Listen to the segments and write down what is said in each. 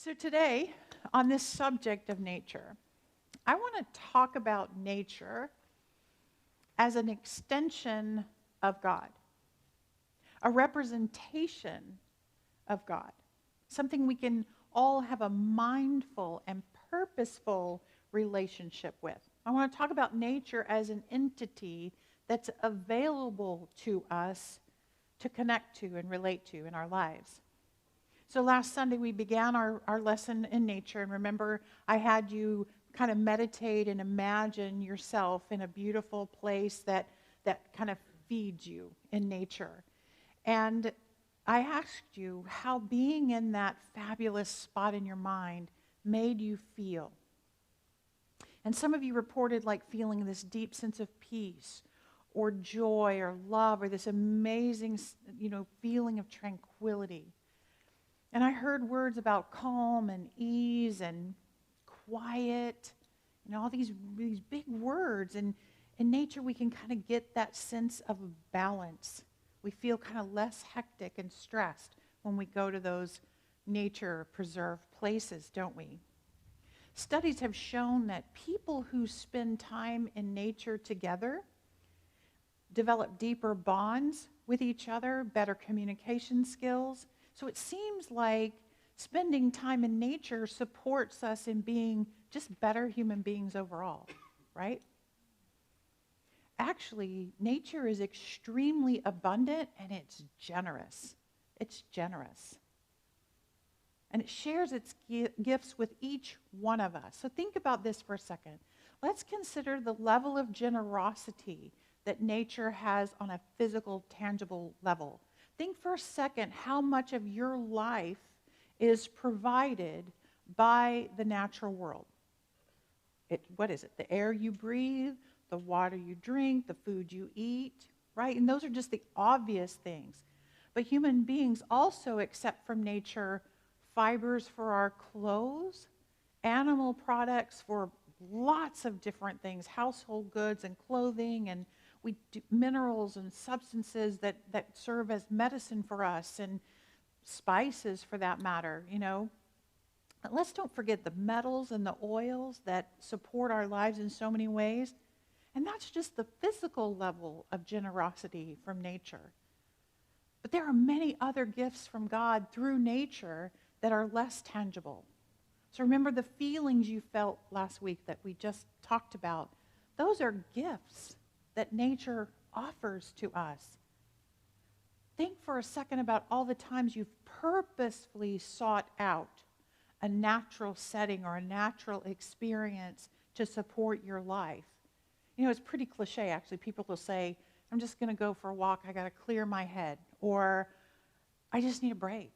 So today, on this subject of nature, I want to talk about nature as an extension of God, a representation of God, something we can all have a mindful and purposeful relationship with. I want to talk about nature as an entity that's available to us to connect to and relate to in our lives. So last Sunday we began our lesson in nature, and remember I had you kind of meditate and imagine yourself in a beautiful place that kind of feeds you in nature. And I asked you how being in that fabulous spot in your mind made you feel. And some of you reported like feeling this deep sense of peace or joy or love or this amazing, feeling of tranquility. And I heard words about calm and ease and quiet, all these big words. And in nature, we can kind of get that sense of balance. We feel kind of less hectic and stressed when we go to those nature-preserved places, don't we? Studies have shown that people who spend time in nature together develop deeper bonds with each other, better communication skills. So it seems like spending time in nature supports us in being just better human beings overall, right? Actually, nature is extremely abundant and it's generous. It's generous. And it shares its gifts with each one of us. So think about this for a second. Let's consider the level of generosity that nature has on a physical, tangible level. Think for a second how much of your life is provided by the natural world. What is it? The air you breathe, the water you drink, the food you eat, right? And those are just the obvious things. But human beings also accept from nature fibers for our clothes, animal products for lots of different things, household goods and clothing, and we do minerals and substances that serve as medicine for us, and spices for that matter, But let's don't forget the metals and the oils that support our lives in so many ways. And that's just the physical level of generosity from nature. But there are many other gifts from God through nature that are less tangible. So remember the feelings you felt last week that we just talked about. Those are gifts that nature offers to us. Think for a second about all the times you've purposefully sought out a natural setting or a natural experience to support your life. It's pretty cliche, actually. People will say, I'm just going to go for a walk. I got to clear my head. Or I just need a break.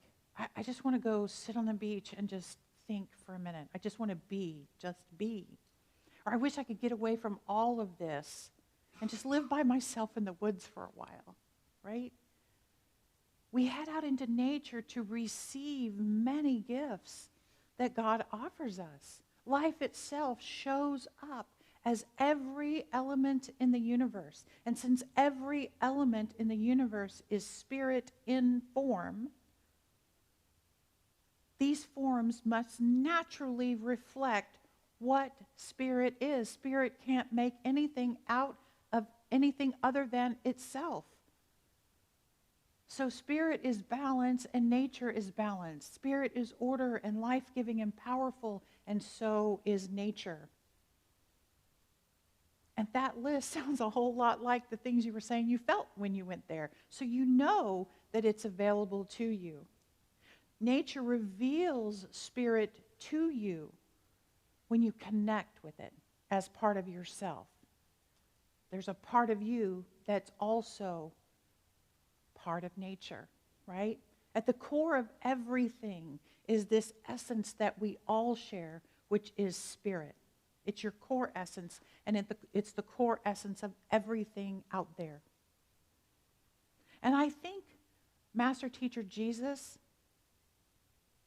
I just want to go sit on the beach and just think for a minute. I just want to just be. Or I wish I could get away from all of this and just live by myself in the woods for a while, right? We head out into nature to receive many gifts that God offers us. Life itself shows up as every element in the universe. And since every element in the universe is spirit in form, these forms must naturally reflect what spirit is. Spirit can't make anything out of anything other than itself. So spirit is balance and nature is balance. Spirit is order and life-giving and powerful, and so is nature. And that list sounds a whole lot like the things you were saying you felt when you went there. So you know that it's available to you. Nature reveals spirit to you when you connect with it as part of yourself. There's a part of you that's also part of nature, right? At the core of everything is this essence that we all share, which is spirit. It's your core essence, and it's the core essence of everything out there. And I think Master Teacher Jesus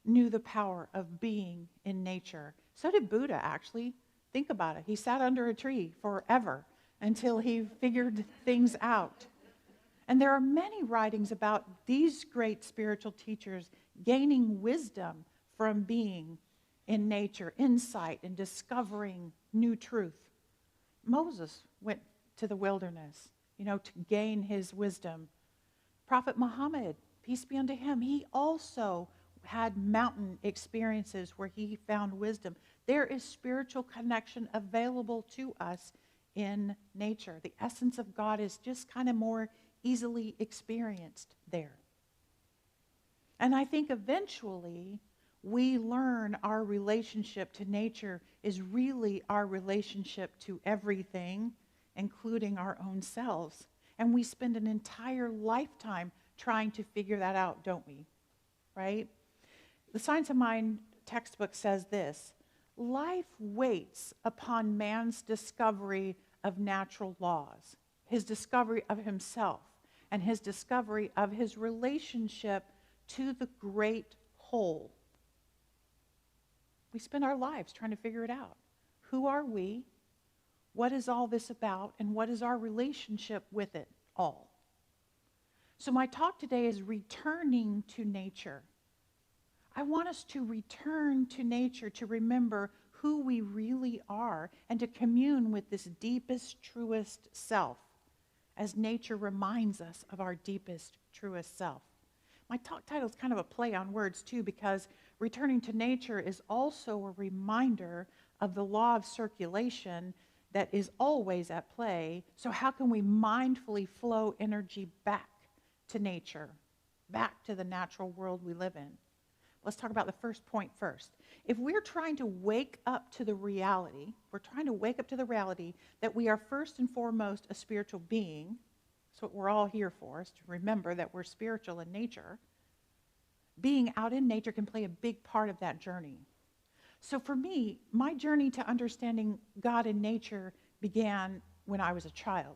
knew the power of being in nature. So did Buddha, actually. Think about it. He sat under a tree forever until he figured things out. And there are many writings about these great spiritual teachers gaining wisdom from being in nature, insight and discovering new truth. Moses went to the wilderness, to gain his wisdom. Prophet Muhammad, peace be unto him, he also had mountain experiences where he found wisdom. There is spiritual connection available to us in nature. The essence of God is just kind of more easily experienced there. And I think eventually we learn our relationship to nature is really our relationship to everything, including our own selves. And we spend an entire lifetime trying to figure that out, don't we? Right? The Science of Mind textbook says this: life waits upon man's discovery of natural laws, his discovery of himself, and his discovery of his relationship to the great whole. We spend our lives trying to figure it out. Who are we? What is all this about? And what is our relationship with it all? So my talk today is returning to nature. I want us to return to nature to remember who we really are and to commune with this deepest, truest self as nature reminds us of our deepest, truest self. My talk title is kind of a play on words too, because returning to nature is also a reminder of the law of circulation that is always at play. So how can we mindfully flow energy back to nature, back to the natural world we live in? Let's talk about the first point first. If we're trying to wake up to the reality, that we are first and foremost a spiritual being. That's what we're all here for, is to remember that we're spiritual in nature. Being out in nature can play a big part of that journey. So for me, my journey to understanding God in nature began when I was a child.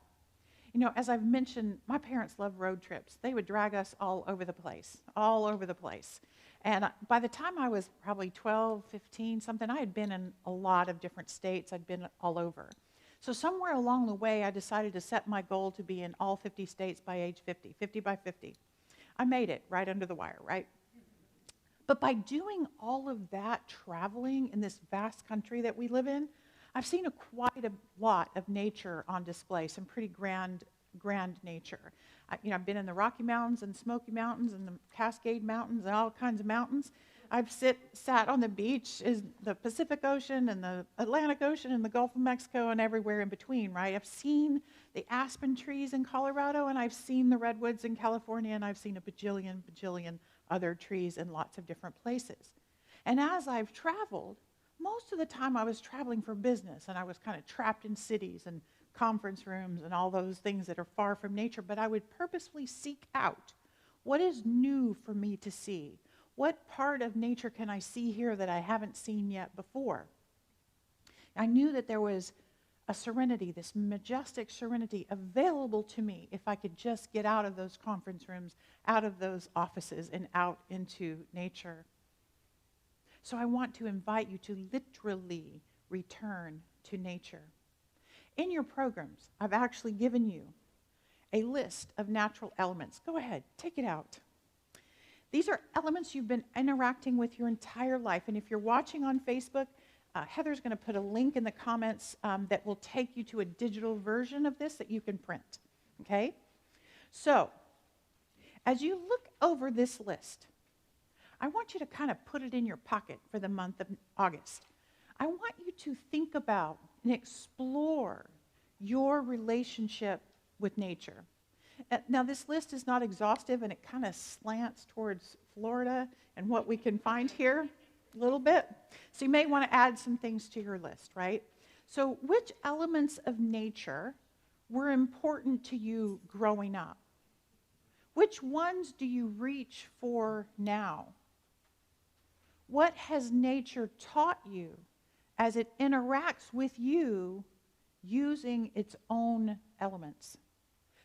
As I've mentioned, my parents loved road trips. They would drag us all over the place. And by the time I was probably 12, 15, something, I had been in a lot of different states. I'd been all over. So somewhere along the way, I decided to set my goal to be in all 50 states by age 50, 50 by 50. I made it right under the wire, right? But by doing all of that traveling in this vast country that we live in, I've seen quite a lot of nature on display, some pretty grand nature. I've been in the Rocky Mountains and Smoky Mountains and the Cascade Mountains and all kinds of mountains. I've sat on the beach, is the Pacific Ocean and the Atlantic Ocean and the Gulf of Mexico and everywhere in between, right? I've seen the aspen trees in Colorado, and I've seen the redwoods in California, and I've seen a bajillion other trees in lots of different places. And as I've traveled, most of the time I was traveling for business, and I was kind of trapped in cities and conference rooms and all those things that are far from nature, but I would purposefully seek out what is new for me to see. What part of nature can I see here that I haven't seen yet before? I knew that there was a serenity, this majestic serenity available to me if I could just get out of those conference rooms, out of those offices, and out into nature. So I want to invite you to literally return to nature. In your programs, I've actually given you a list of natural elements. Go ahead, take it out. These are elements you've been interacting with your entire life. And if you're watching on Facebook, Heather's going to put a link in the comments that will take you to a digital version of this that you can print. Okay? So, as you look over this list, I want you to kind of put it in your pocket for the month of August. I want you to think about and explore your relationship with nature. Now, this list is not exhaustive, and it kind of slants towards Florida and what we can find here a little bit. So you may want to add some things to your list, right? So which elements of nature were important to you growing up? Which ones do you reach for now? What has nature taught you as it interacts with you using its own elements?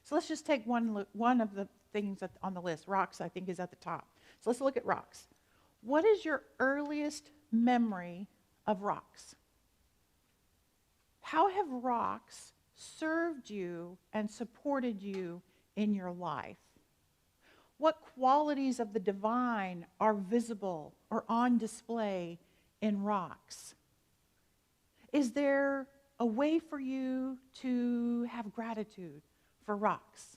So let's just take one of the things on the list. Rocks, I think, is at the top. So let's look at rocks. What is your earliest memory of rocks? How have rocks served you and supported you in your life? What qualities of the divine are visible or on display in rocks? Is there a way for you to have gratitude for rocks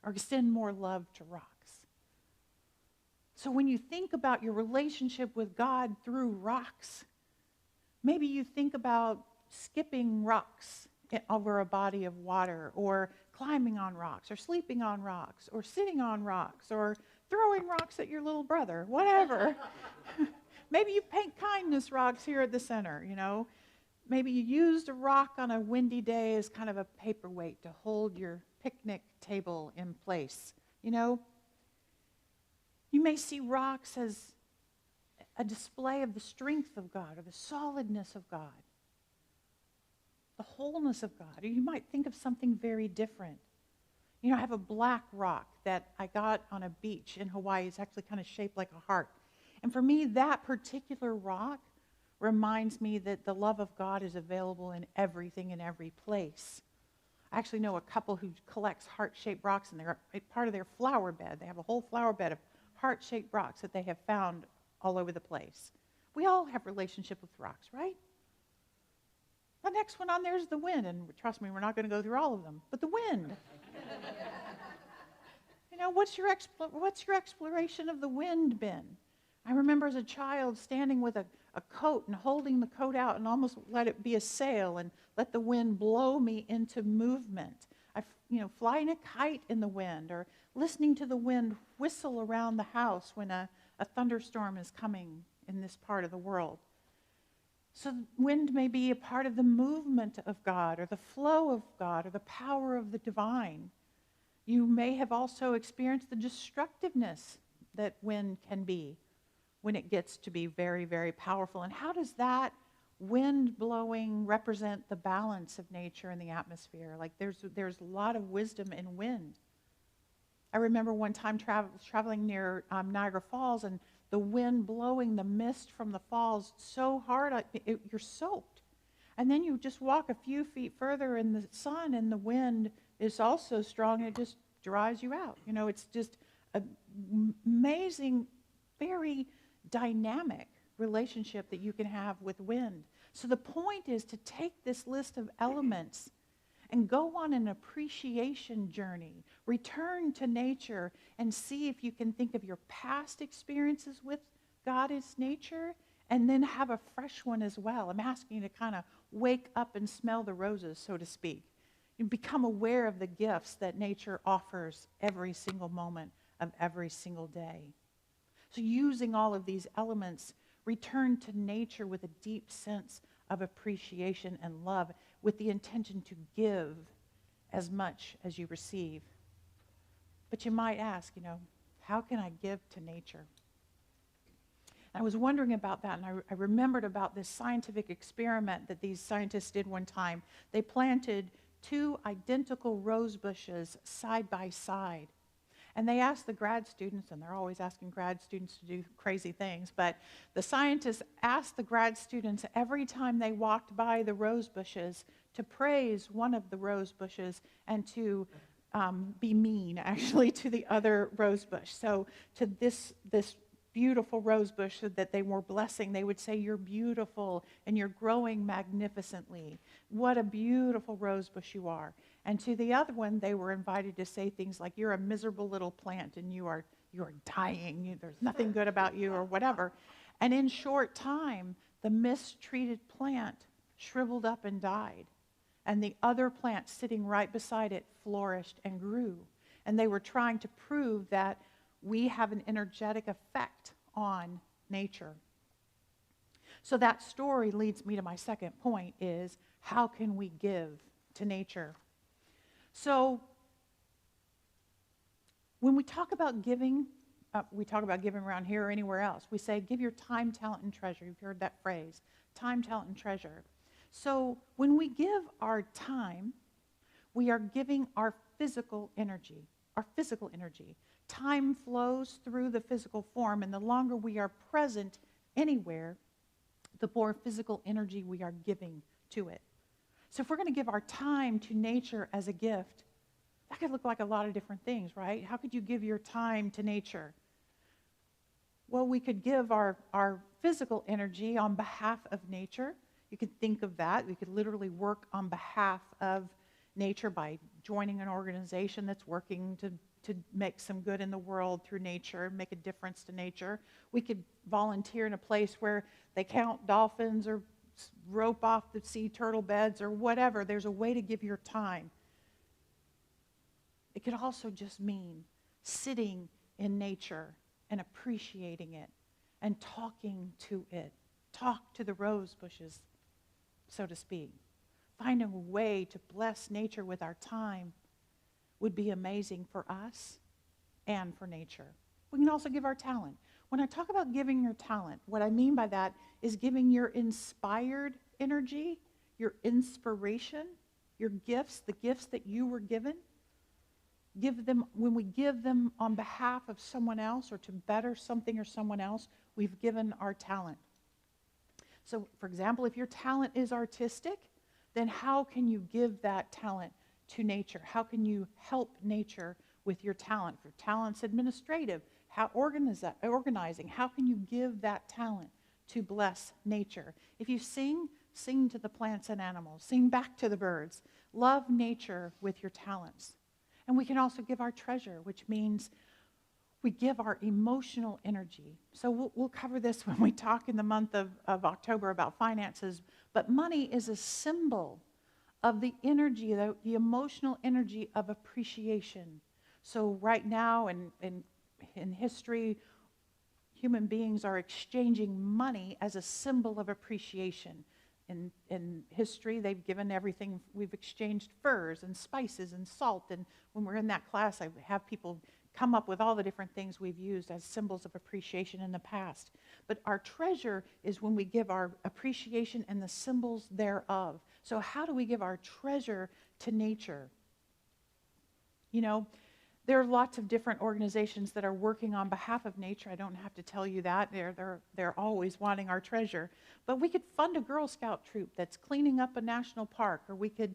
or extend more love to rocks? So when you think about your relationship with God through rocks, maybe you think about skipping rocks over a body of water, or climbing on rocks, or sleeping on rocks, or sitting on rocks, or throwing rocks at your little brother, whatever. Maybe you paint kindness rocks here at the center, you know. Maybe you used a rock on a windy day as kind of a paperweight to hold your picnic table in place, you know. You may see rocks as a display of the strength of God or the solidness of God, the wholeness of God. Or you might think of something very different. You know, I have a black rock that I got on a beach in Hawaii. It's actually kind of shaped like a heart. And for me, that particular rock reminds me that the love of God is available in everything, in every place. I actually know a couple who collects heart-shaped rocks, and they're part of their flower bed. They have a whole flower bed of heart-shaped rocks that they have found all over the place. We all have relationship with rocks, right? The next one on there is the wind, and trust me, we're not going to go through all of them, but the wind. You know, what's your exploration of the wind been? I remember as a child standing with a coat and holding the coat out and almost let it be a sail and let the wind blow me into movement. Flying a kite in the wind, or listening to the wind whistle around the house when a thunderstorm is coming in this part of the world. So wind may be a part of the movement of God, or the flow of God, or the power of the divine. You may have also experienced the destructiveness that wind can be when it gets to be very, very powerful. And how does that wind blowing represent the balance of nature and the atmosphere? Like there's a lot of wisdom in wind. I remember one time traveling near Niagara Falls, and the wind blowing the mist from the falls so hard, you're soaked. And then you just walk a few feet further in the sun, and the wind is also strong, and it just dries you out. You know, it's just an amazing, very dynamic relationship that you can have with wind. So the point is to take this list of elements and go on an appreciation journey. Return to nature and see if you can think of your past experiences with God as nature, and then have a fresh one as well. I'm asking you to kind of wake up and smell the roses, so to speak. And become aware of the gifts that nature offers every single moment of every single day. So using all of these elements, return to nature with a deep sense of appreciation and love, with the intention to give as much as you receive. But you might ask, how can I give to nature? I was wondering about that, and I remembered about this scientific experiment that these scientists did one time. They planted 2 identical rose bushes side by side. And they asked the grad students, and they're always asking grad students to do crazy things, but the scientists asked the grad students every time they walked by the rose bushes to praise one of the rose bushes and to be mean, actually, to the other rose bush. So to this beautiful rose bush that they were blessing, they would say, "You're beautiful and you're growing magnificently. What a beautiful rose bush you are." And to the other one, they were invited to say things like, "You're a miserable little plant and you are dying. There's nothing good about you," or whatever. And in short time, the mistreated plant shriveled up and died. And the other plant sitting right beside it flourished and grew. And they were trying to prove that we have an energetic effect on nature. So that story leads me to my second point, is how can we give to nature? So when we talk about giving around here or anywhere else, we say give your time, talent, and treasure. You've heard that phrase, time, talent, and treasure. So when we give our time, we are giving our physical energy, Time flows through the physical form, and the longer we are present anywhere, the more physical energy we are giving to it. So if we're going to give our time to nature as a gift, That could look like a lot of different things, right? How could you give your time to nature? Well, we could give our physical energy on behalf of nature. You could think of that. We could literally work on behalf of nature by joining an organization that's working to make some good in the world through nature, make a difference to nature. We could volunteer in a place where they count dolphins or rope off the sea turtle beds or whatever. There's a way to give your time. It could also just mean sitting in nature and appreciating it and talking to it. Talk to the rose bushes, so to speak. Finding a way to bless nature with our time would be amazing for us and for nature. We can also give our talent. When I talk about giving your talent, what I mean by that is giving your inspired energy, your inspiration, your gifts, the gifts that you were given. Give them, when we give them on behalf of someone else or to better something or someone else, we've given our talent. So, for example, if your talent is artistic, then how can you give that talent to nature? How can you help nature with your talent? If your talent's administrative, how organizing, how can you give that talent to bless nature? If you sing, sing to the plants and animals, sing back to the birds. Love nature with your talents. And we can also give our treasure, which means we give our emotional energy. So we'll cover this when we talk in the month of October about finances. But money is a symbol of the energy, the emotional energy of appreciation. So right now in history, human beings are exchanging money as a symbol of appreciation. In history, they've given everything. We've exchanged furs and spices and salt. And when we're in that class, I have people come up with all the different things we've used as symbols of appreciation in the past. But our treasure is when we give our appreciation and the symbols thereof. So how do we give our treasure to nature? You know, there are lots of different organizations that are working on behalf of nature. I don't have to tell you that. They're always wanting our treasure. But we could fund a Girl Scout troop that's cleaning up a national park, or we could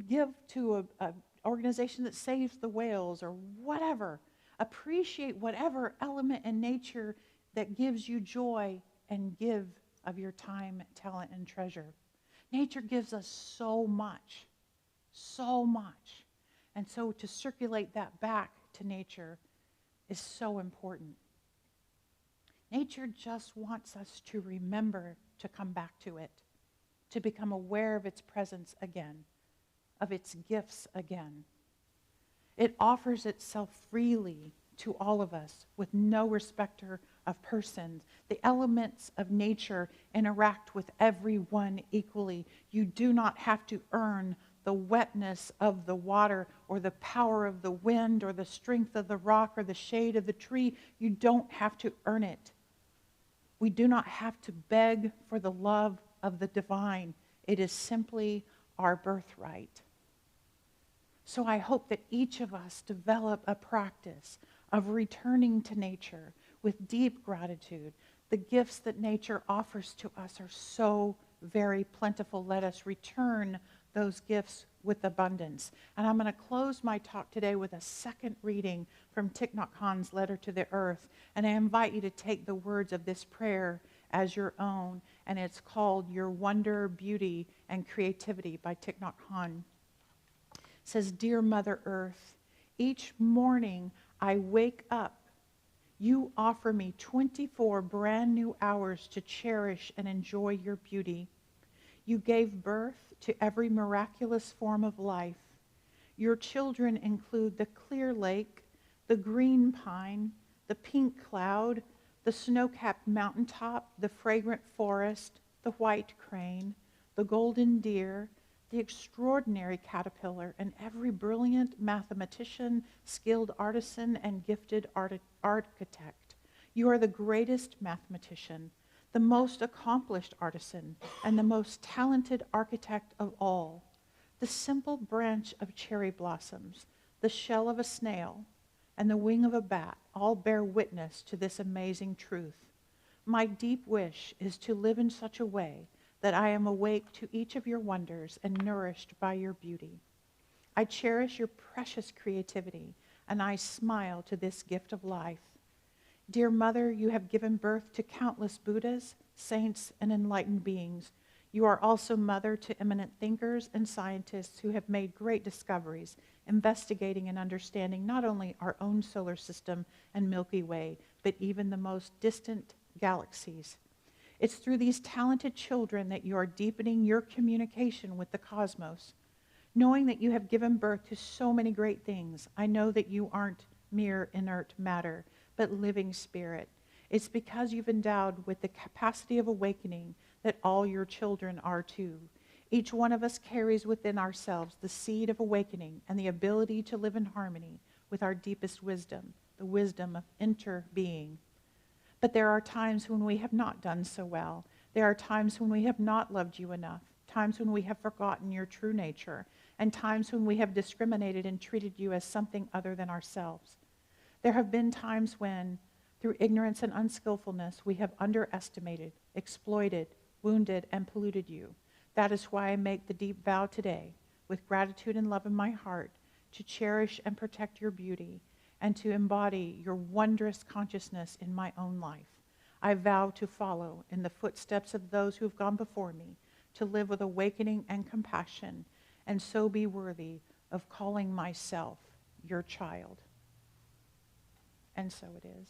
give to a organization that saves the whales, or whatever. Appreciate whatever element in nature that gives you joy, and give of your time, talent, and treasure. Nature gives us so much, so much. And so to circulate that back to nature is so important. Nature just wants us to remember to come back to it, to become aware of its presence again, of its gifts again. It offers itself freely to all of us with no respecter of persons. The elements of nature interact with everyone equally. You do not have to earn the wetness of the water or the power of the wind or the strength of the rock or the shade of the tree. You don't have to earn it. We do not have to beg for the love of the divine. It is simply our birthright. So I hope that each of us develop a practice of returning to nature with deep gratitude. The gifts that nature offers to us are so very plentiful. Let us return those gifts with abundance. And I'm going to close my talk today with a second reading from Thich Nhat Hanh's Letter to the Earth. And I invite you to take the words of this prayer as your own. And it's called Your Wonder, Beauty, and Creativity by Thich Nhat Hanh. It says, Dear Mother Earth, each morning I wake up. You offer me 24 brand new hours to cherish and enjoy your beauty. You gave birth to every miraculous form of life. Your children include the clear lake, the green pine, the pink cloud, the snow-capped mountaintop, the fragrant forest, the white crane, the golden deer, the extraordinary caterpillar, and every brilliant mathematician, skilled artisan, and gifted architect. You are the greatest mathematician, the most accomplished artisan, and the most talented architect of all. The simple branch of cherry blossoms, the shell of a snail, and the wing of a bat all bear witness to this amazing truth. My deep wish is to live in such a way that I am awake to each of your wonders and nourished by your beauty. I cherish your precious creativity, and I smile to this gift of life. Dear Mother, you have given birth to countless Buddhas, saints, and enlightened beings. You are also mother to eminent thinkers and scientists who have made great discoveries, investigating and understanding not only our own solar system and Milky Way, but even the most distant galaxies. It's through these talented children that you are deepening your communication with the cosmos. Knowing that you have given birth to so many great things, I know that you aren't mere inert matter, but living spirit. It's because you've endowed with the capacity of awakening that all your children are too. Each one of us carries within ourselves the seed of awakening and the ability to live in harmony with our deepest wisdom, the wisdom of interbeing. But there are times when we have not done so well. There are times when we have not loved you enough, times when we have forgotten your true nature, and times when we have discriminated and treated you as something other than ourselves. There have been times when, through ignorance and unskillfulness, we have underestimated, exploited, wounded, and polluted you. That is why I make the deep vow today, with gratitude and love in my heart, to cherish and protect your beauty and to embody your wondrous consciousness in my own life. I vow to follow in the footsteps of those who have gone before me, to live with awakening and compassion, and so be worthy of calling myself your child. And so it is.